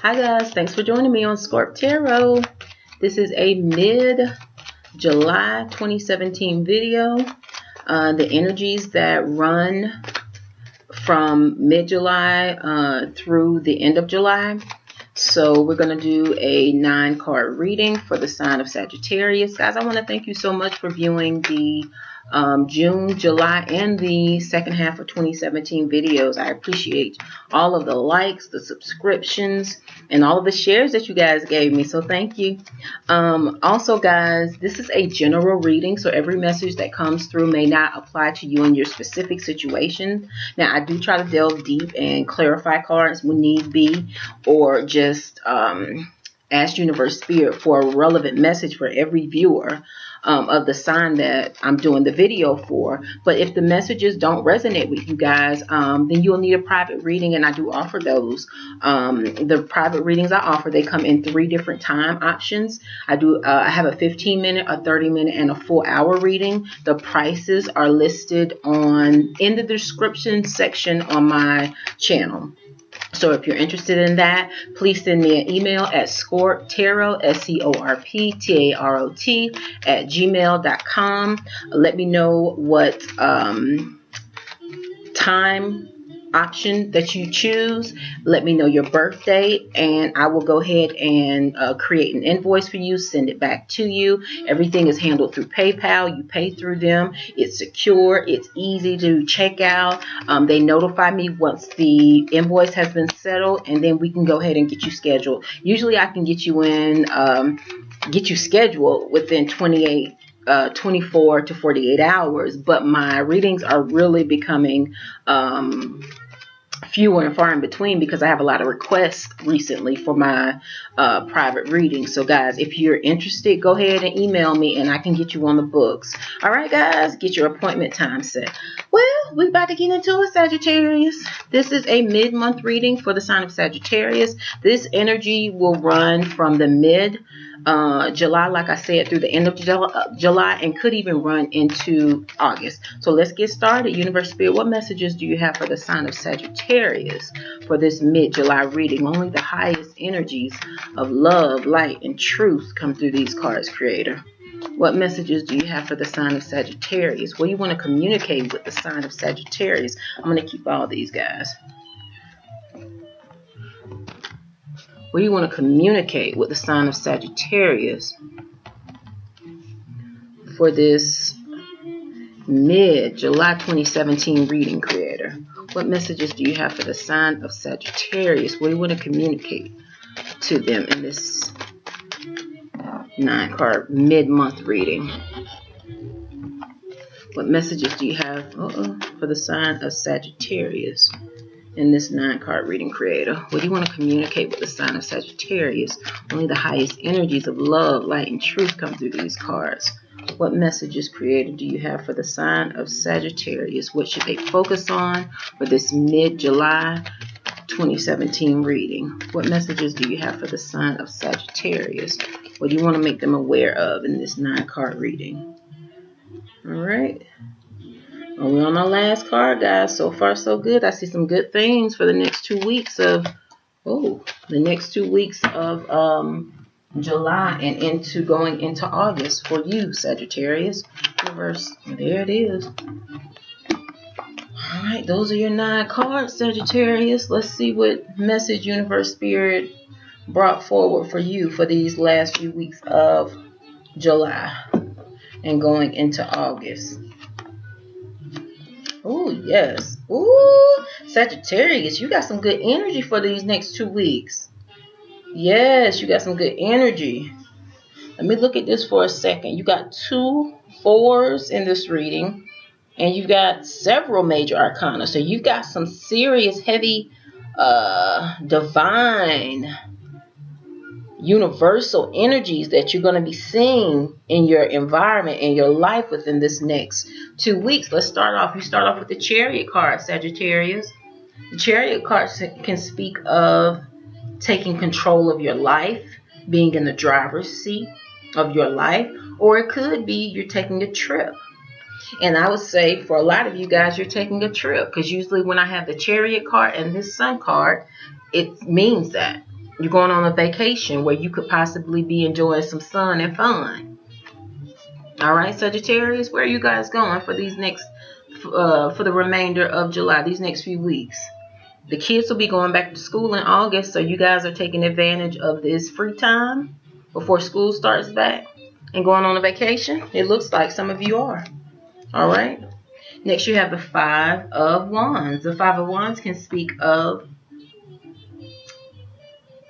Hi guys, thanks for joining me on Scorp Tarot. This is a mid-July 2017 video. The energies that run from mid-July through the end of July. So we're going to do a 9-card reading for the sign of Sagittarius. Guys, I want to thank you so much for viewing the June, July, and the second half of 2017 videos. I appreciate all of the likes, the subscriptions, and all of the shares that you guys gave me. So thank you. Also, guys, this is a general reading, so every message that comes through may not apply to you in your specific situation. Now, I do try to delve deep and clarify cards when need be, or just ask Universe Spirit for a relevant message for every viewer of the sign that I'm doing the video for. But if the messages don't resonate with you guys, then you'll need a private reading, and I do offer those. The private readings I offer, they come in 3 different time options. I have a 15-minute, a 30-minute, and a full hour reading. The prices are listed in the description section on my channel. So if you're interested in that, please send me an email at ScorpTarot, ScorpTarot @gmail.com. Let me know what time option that you choose. Let me know your birth date, and I will go ahead and create an invoice for you, send it back to you. Everything is handled through PayPal. You pay through them. It's secure. It's easy to check out. They notify me once the invoice has been settled, and then we can go ahead and get you scheduled. Usually I can get you scheduled within 24 to 48 hours, but my readings are really becoming fewer and far in between because I have a lot of requests recently for my private reading. So guys, if you're interested, go ahead and email me and I can get you on the books. All right, guys, get your appointment time set. Well, we're about to get into it, Sagittarius. This is a mid-month reading for the sign of Sagittarius. This energy will run from the mid-July, like I said, through the end of July, and could even run into August. So let's get started. Universe Spirit, what messages do you have for the sign of Sagittarius for this mid-July reading? Only the highest energies of love, light, and truth come through these cards, Creator. What messages do you have for the sign of Sagittarius? What do you want to communicate with the sign of Sagittarius? I'm going to keep all these, guys. What do you want to communicate with the sign of Sagittarius for this mid-July 2017 reading, Creator? What messages do you have for the sign of Sagittarius? What do you want to communicate to them in this 9-card mid-month reading? What messages do you have for the sign of Sagittarius in this 9-card reading, Creator? What do you want to communicate with the sign of Sagittarius? Only the highest energies of love, light, and truth come through these cards. What messages, Creator, do you have for the sign of Sagittarius? What should they focus on for this mid-July 2017 reading? What messages do you have for the sign of Sagittarius? What do you want to make them aware of in this 9-card reading? All right. We're on our last card, guys. So far, so good. I see some good things for the next 2 weeks of, July and going into August for you, Sagittarius. Universe, there it is. All right, those are your 9 cards, Sagittarius. Let's see what message Universe Spirit brought forward for you for these last few weeks of July and going into August. Oh, yes. Ooh, Sagittarius, you got some good energy for these next 2 weeks. Yes, you got some good energy. Let me look at this for a second. You got 2 4s in this reading, and you got several major arcana. So you've got some serious, heavy, divine, universal energies that you're going to be seeing in your environment, in your life within this next 2 weeks. Let's start off. You start off with the Chariot card, Sagittarius. The Chariot card can speak of taking control of your life, being in the driver's seat of your life, or it could be you're taking a trip. And I would say for a lot of you guys, you're taking a trip, because usually when I have the Chariot card and this Sun card, it means that. You're going on a vacation where you could possibly be enjoying some sun and fun. All right, Sagittarius, where are you guys going for these next, for the remainder of July, these next few weeks? The kids will be going back to school in August, so you guys are taking advantage of this free time before school starts back and going on a vacation. It looks like some of you are. All right. Next, you have the Five of Wands. The Five of Wands can speak of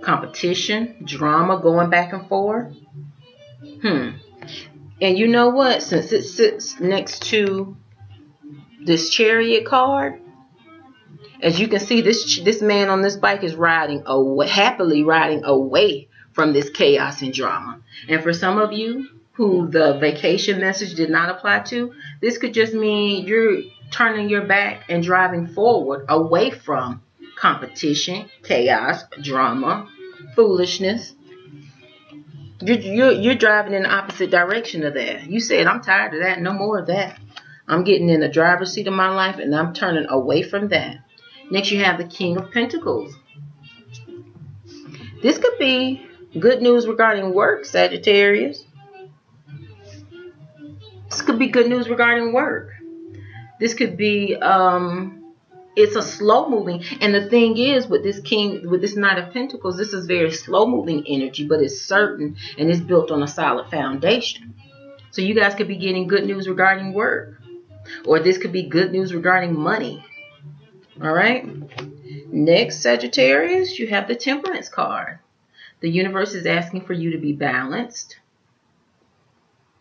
competition, drama, going back and forth. And you know what? Since it sits next to this Chariot card, as you can see, this man on this bike is riding away, happily riding away from this chaos and drama. And for some of you who the vacation message did not apply to, this could just mean you're turning your back and driving forward away from competition, chaos, drama, foolishness. You're driving in the opposite direction of that. You said, I'm tired of that. No more of that. I'm getting in the driver's seat of my life and I'm turning away from that. Next, you have the King of Pentacles. This could be good news regarding work, Sagittarius. This could be good news regarding work. This could be, it's a slow moving. And the thing is, with this King, with this Knight of Pentacles, this is very slow moving energy, but it's certain and it's built on a solid foundation. So you guys could be getting good news regarding work. Or this could be good news regarding money. All right. Next, Sagittarius, you have the Temperance card. The universe is asking for you to be balanced.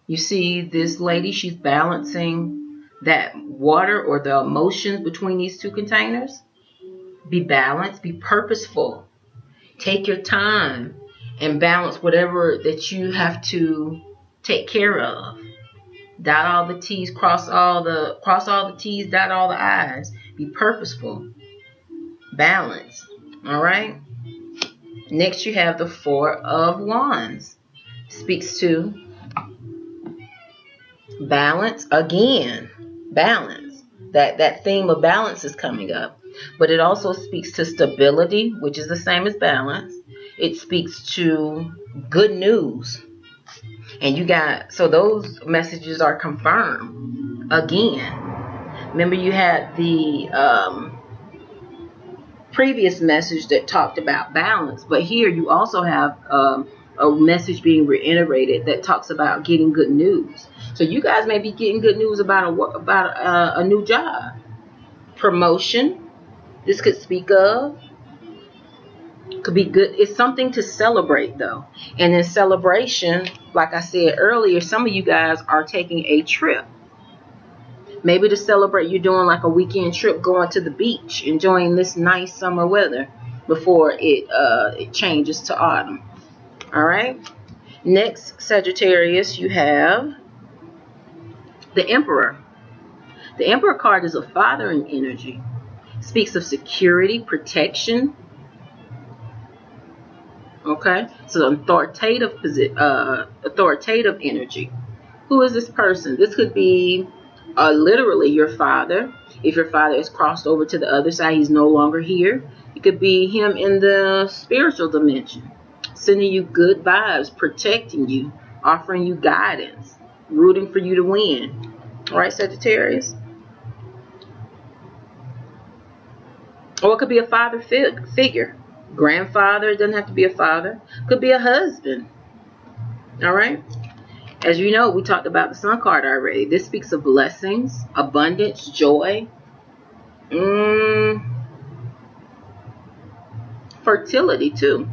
You see this lady, she's balancing that water or the emotions between these two containers. Be balanced, be purposeful. Take your time and balance whatever that you have to take care of. Dot all the T's, cross all the T's, dot all the I's. Be purposeful. Balance. All right. Next, you have the Four of Wands. Speaks to balance again. Balance. That theme of balance is coming up. But it also speaks to stability, which is the same as balance. It speaks to good news. And you got, so those messages are confirmed again. Remember, you had the previous message that talked about balance, but here you also have a message being reiterated that talks about getting good news. So you guys may be getting good news about a new job, promotion. This could speak of. Could be good. It's something to celebrate though. And in celebration, like I said earlier, some of you guys are taking a trip. Maybe to celebrate, you're doing like a weekend trip, going to the beach, enjoying this nice summer weather before it changes to autumn. All right. Next, Sagittarius, you have the Emperor. The Emperor card is a fathering energy. Speaks of security, protection. Okay, so authoritative energy. Who is this person? This could be literally your father. If your father is crossed over to the other side, he's no longer here. It could be him in the spiritual dimension, sending you good vibes, protecting you, offering you guidance, rooting for you to win. All right, Sagittarius. Or it could be a father figure. Grandfather, doesn't have to be a father. Could be a husband. All right. As you know, we talked about the Sun card already. This speaks of blessings, abundance, joy, fertility too.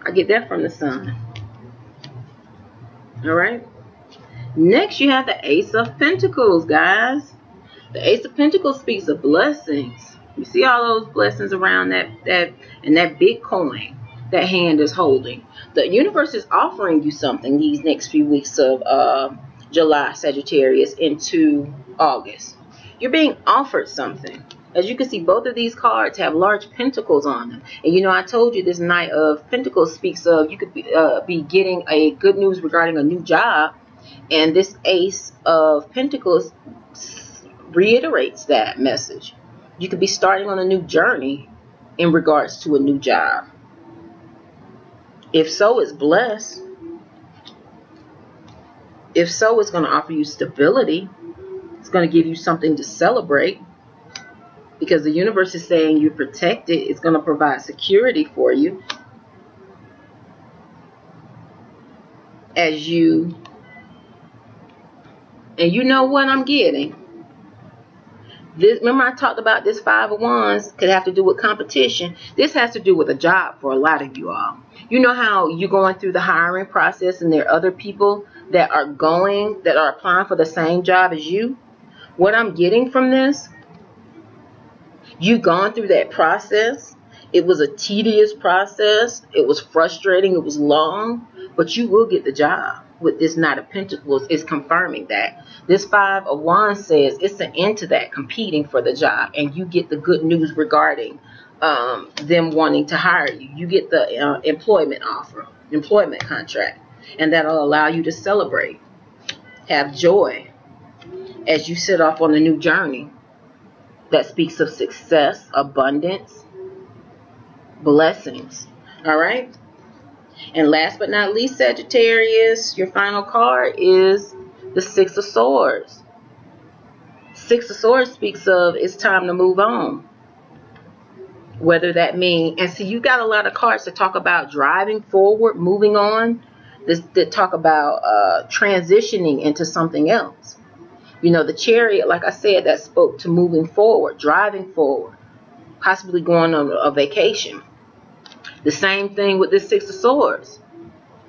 I get that from the Sun. All right. Next, you have the Ace of Pentacles, guys. The Ace of Pentacles speaks of blessings. You see all those blessings around that big coin that hand is holding. The universe is offering you something these next few weeks of July, Sagittarius, into August. You're being offered something. As you can see, both of these cards have large pentacles on them. And you know, I told you this Knight of Pentacles speaks of you could be getting a good news regarding a new job. And this Ace of Pentacles reiterates that message. You could be starting on a new journey in regards to a new job. If so, it's blessed. If so, it's going to offer you stability. It's going to give you something to celebrate, because the universe is saying you're protected. It's going to provide security for you as you, and you know what I'm getting. This, remember I talked about this Five of Wands could have to do with competition. This has to do with a job for a lot of you all. You know how you're going through the hiring process and there are other people that are applying for the same job as you? What I'm getting from this, you've gone through that process. It was a tedious process. It was frustrating. It was long. But you will get the job. With this Knight of Pentacles, it's confirming that. This Five of Wands says it's an end to that competing for the job. And you get the good news regarding them wanting to hire you. You get the employment offer, employment contract. And that'll allow you to celebrate. Have joy as you set off on a new journey that speaks of success, abundance, blessings. All right? And last but not least, Sagittarius, your final card is the Six of Swords. Six of Swords speaks of it's time to move on. Whether that means, and see, you got a lot of cards that talk about driving forward, moving on. That talk about transitioning into something else. You know, the Chariot, like I said, that spoke to moving forward, driving forward, possibly going on a vacation. The same thing with this Six of Swords.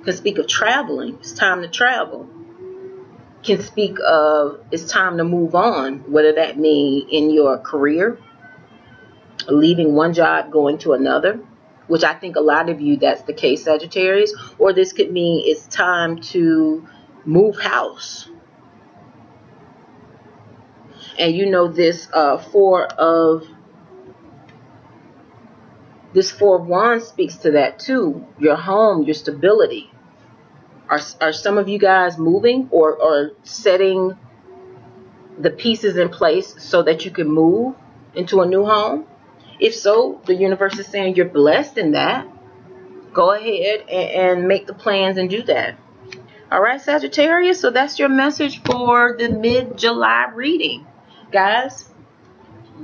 Can speak of traveling. It's time to travel. Can speak of it's time to move on, whether that means in your career, leaving one job, going to another, which I think a lot of you, that's the case, Sagittarius. Or this could mean it's time to move house. And you know this Four of Wands speaks to that too. Your home, your stability. Are some of you guys moving or setting the pieces in place so that you can move into a new home? If so, the universe is saying you're blessed in that. Go ahead and make the plans and do that. All right, Sagittarius. So that's your message for the mid-July reading. Guys,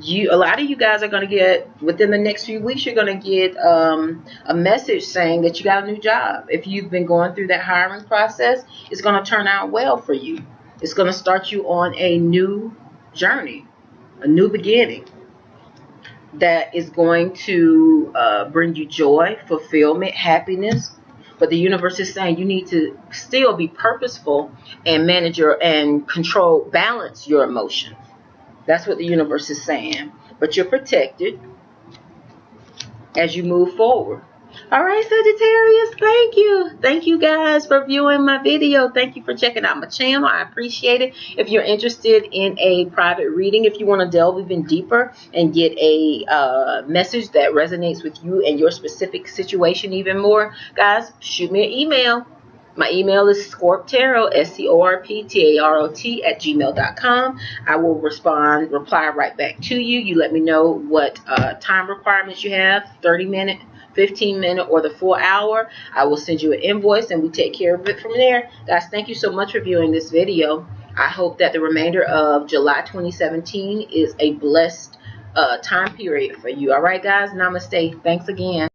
a lot of you guys are going to get, within the next few weeks, you're going to get a message saying that you got a new job. If you've been going through that hiring process, it's going to turn out well for you. It's going to start you on a new journey, a new beginning that is going to bring you joy, fulfillment, happiness. But the universe is saying you need to still be purposeful and manage and balance your emotions. That's what the universe is saying. But you're protected as you move forward. All right, Sagittarius, thank you. Thank you guys for viewing my video. Thank you for checking out my channel. I appreciate it. If you're interested in a private reading, if you want to delve even deeper and get a message that resonates with you and your specific situation even more, guys, shoot me an email. My email is ScorpTarot, ScorpTarot @gmail.com. I will reply right back to you. You let me know what time requirements you have, 30-minute, 15-minute, or the full hour. I will send you an invoice and we take care of it from there. Guys, thank you so much for viewing this video. I hope that the remainder of July 2017 is a blessed time period for you. All right, guys, namaste. Thanks again.